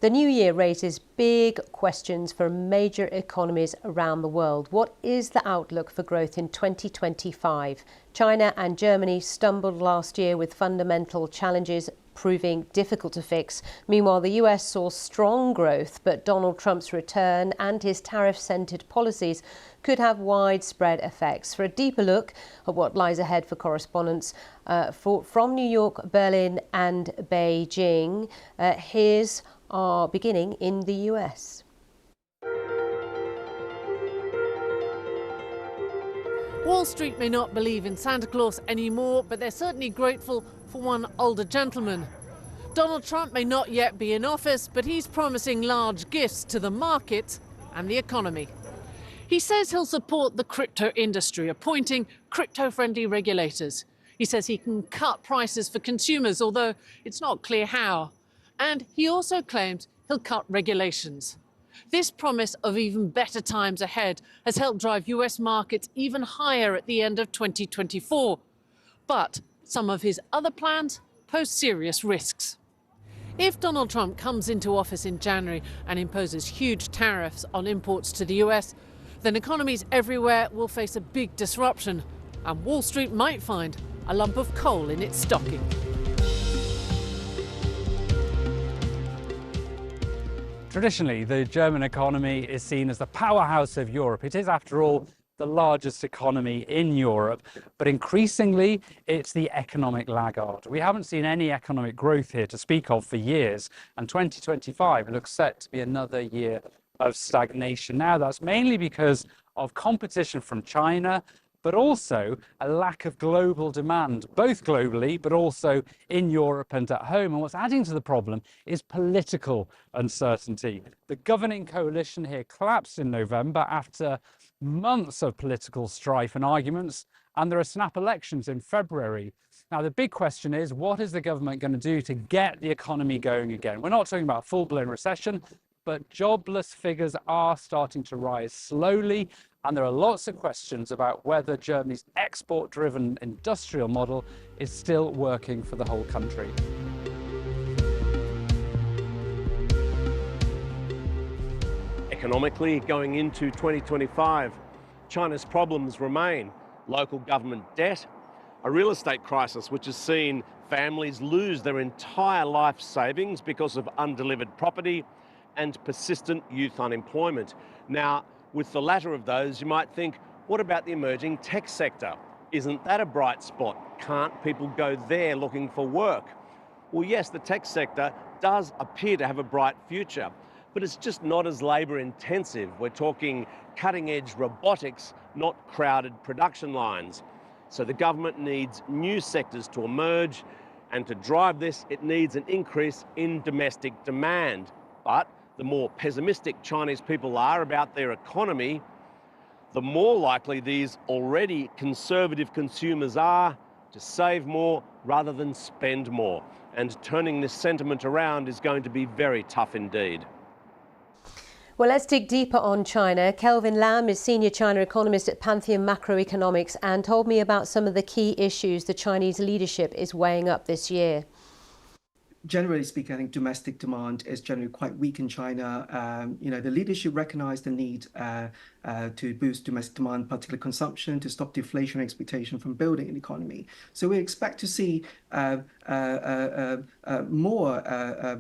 The new year raises big questions for major economies around the world. What is the outlook for growth in 2025? China and Germany stumbled last year with fundamental challenges proving difficult to fix. Meanwhile, the US saw strong growth, but Donald Trump's return and his tariff-centred policies could have widespread effects. For a deeper look at what lies ahead for correspondents from New York, Berlin and Beijing, here's our beginning in the US. Wall Street may not believe in Santa Claus anymore, but they're certainly grateful for one older gentleman. Donald Trump may not yet be in office, but he's promising large gifts to the market and the economy. He says he'll support the crypto industry, appointing crypto-friendly regulators. He says he can cut prices for consumers, although it's not clear how. And he also claims he'll cut regulations. This promise of even better times ahead has helped drive US markets even higher at the end of 2024. But some of his other plans pose serious risks. If Donald Trump comes into office in January and imposes huge tariffs on imports to the US, then economies everywhere will face a big disruption, and Wall Street might find a lump of coal in its stocking. Traditionally, the German economy is seen as the powerhouse of Europe. It is, after all, the largest economy in Europe, but increasingly it's the economic laggard. We haven't seen any economic growth here to speak of for years, and 2025 looks set to be another year of stagnation. Now, that's mainly because of competition from China, but also a lack of global demand, both globally, but also in Europe and at home. And what's adding to the problem is political uncertainty. The governing coalition here collapsed in November after months of political strife and arguments, and there are snap elections in February. Now, the big question is, what is the government going to do to get the economy going again? We're not talking about a full-blown recession, but jobless figures are starting to rise slowly, and there are lots of questions about whether Germany's export-driven industrial model is still working for the whole country. Economically, going into 2025, China's problems remain: local government debt, a real estate crisis which has seen families lose their entire life savings because of undelivered property, and persistent youth unemployment. Now, with the latter of those, you might think, what about the emerging tech sector? Isn't that a bright spot? Can't people go there looking for work? Well, yes, the tech sector does appear to have a bright future, but it's just not as labour intensive. We're talking cutting edge robotics, not crowded production lines. So the government needs new sectors to emerge, and to drive this, it needs an increase in domestic demand. But the more pessimistic Chinese people are about their economy, the more likely these already conservative consumers are to save more rather than spend more. And turning this sentiment around is going to be very tough indeed. Well, let's dig deeper on China. Kelvin Lam is Senior China Economist at Pantheon Macroeconomics and told me about some of the key issues the Chinese leadership is weighing up this year. Generally speaking, I think domestic demand is generally quite weak in China. The leadership recognized the need to boost domestic demand, particularly consumption, to stop deflation expectation from building an economy. So we expect to see more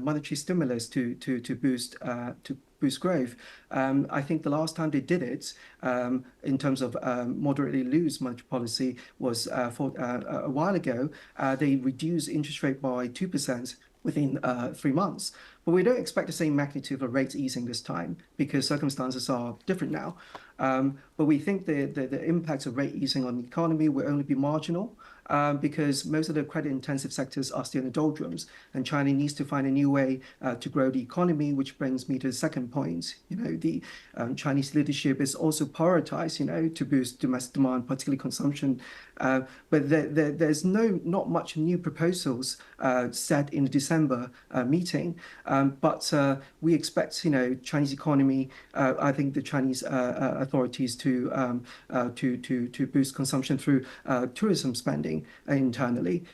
monetary stimulus to boost growth. I think the last time they did it, in terms of moderately loose monetary policy, was for a while ago. They reduced interest rate by 2% within 3 months. But we don't expect the same magnitude of rate easing this time because circumstances are different now. But we think the impact of rate easing on the economy will only be marginal because most of the credit-intensive sectors are still in the doldrums, and China needs to find a new way to grow the economy, which brings me to the second point. The Chinese leadership is also prioritized, to boost domestic demand, particularly consumption. But there's not much new proposals set in the December meeting. But we expect, Chinese economy. I think the Chinese authorities to boost consumption through tourism spending internally.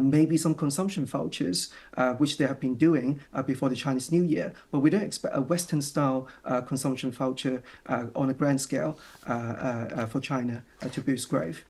maybe some consumption vouchers, which they have been doing before the Chinese New Year. But we don't expect a Western-style consumption voucher on a grand scale for China to boost growth.